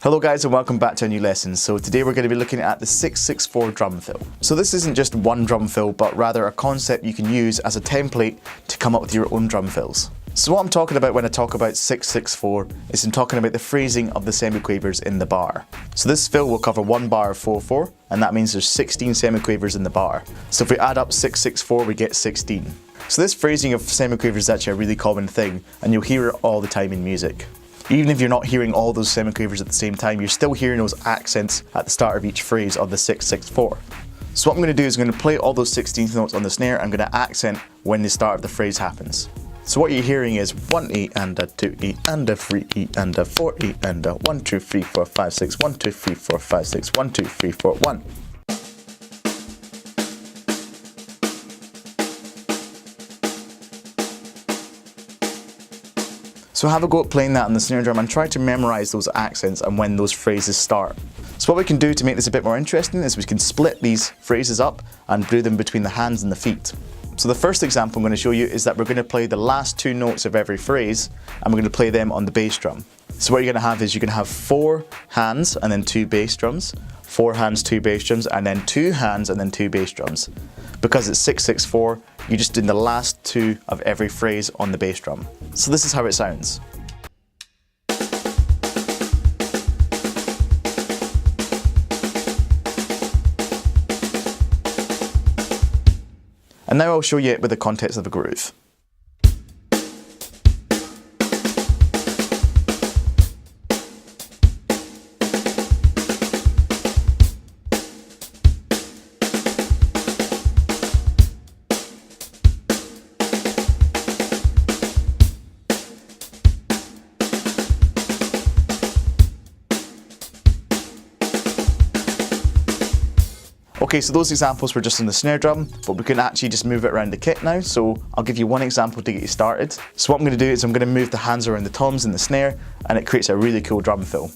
Hello guys and welcome back to a new lesson. So today we're going to be looking at the 6/6/4 drum fill. So this isn't just one drum fill, but rather a concept you can use as a template to come up with your own drum fills. So what I'm talking about when I talk about 6/6/4 is I'm talking about the phrasing of the semiquavers in the bar. So this fill will cover one bar of 4/4, and that means there's 16 semiquavers in the bar. So if we add up 6/6/4, we get 16. So this phrasing of semiquavers is actually a really common thing, and you'll hear it all the time in music. Even if you're not hearing all those semiquavers at the same time, you're still hearing those accents at the start of each phrase of the 6/6/4. So what I'm going to do is I'm going to play all those 16th notes on the snare. I'm going to accent when the start of the phrase happens. So what you're hearing is 1E and a 2E and a 3E and a 4E and a 1, 2, 3, 4, 5, 6, 1, 2, 3, 4, 5, 6, 1, 2, 3, 4, 1. So have a go at playing that on the snare drum and try to memorize those accents and when those phrases start. So what we can do to make this a bit more interesting is we can split these phrases up and do them between the hands and the feet. So the first example I'm going to show you is that we're going to play the last two notes of every phrase and we're going to play them on the bass drum. So what you're going to have is you're going to have 4 hands and then 2 bass drums, 4 hands, 2 bass drums, and then 2 hands and then 2 bass drums. Because it's 6/6/4, you're just doing the last 2 of every phrase on the bass drum. So this is how it sounds. And now I'll show you it with the context of a groove. Okay, so those examples were just on the snare drum, but we can actually just move it around the kit now. So I'll give you one example to get you started. So what I'm going to do is I'm going to move the hands around the toms and the snare, and it creates a really cool drum fill.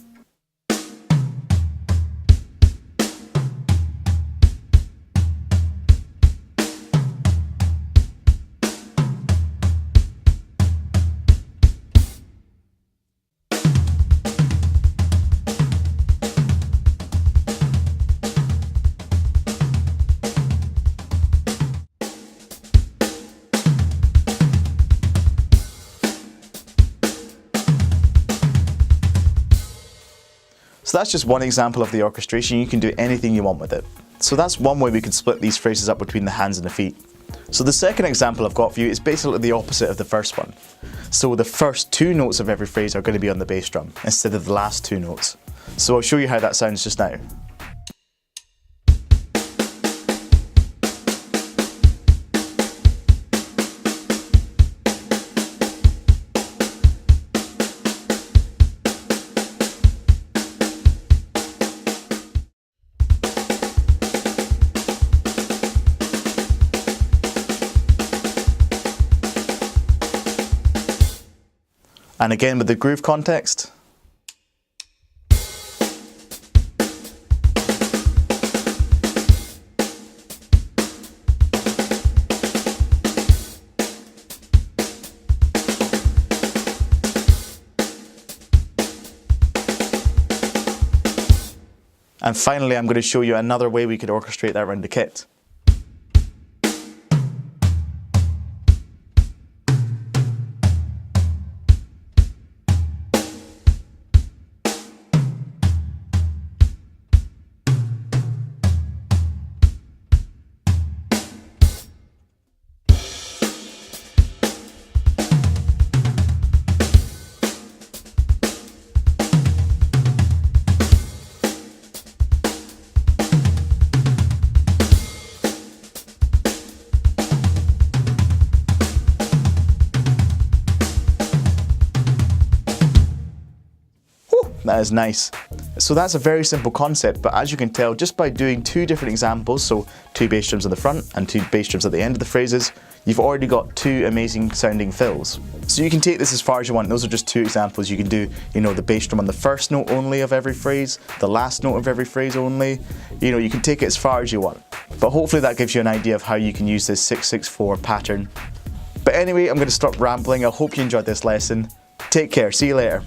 So that's just one example of the orchestration. You can do anything you want with it. So that's one way we can split these phrases up between the hands and the feet. So the second example I've got for you is basically the opposite of the first one. So the first 2 notes of every phrase are going to be on the bass drum instead of the last 2 notes. So I'll show you how that sounds just now. And again with the groove context. And finally, I'm going to show you another way we could orchestrate that around the kit. That is nice. So that's a very simple concept, but as you can tell, just by doing 2 different examples, so 2 bass drums at the front and 2 bass drums at the end of the phrases, you've already got 2 amazing sounding fills. So you can take this as far as you want. Those are just 2 examples. You can do, the bass drum on the first note only of every phrase, the last note of every phrase only. You can take it as far as you want. But hopefully that gives you an idea of how you can use this 6/6/4 pattern. But anyway, I'm going to stop rambling. I hope you enjoyed this lesson. Take care. See you later.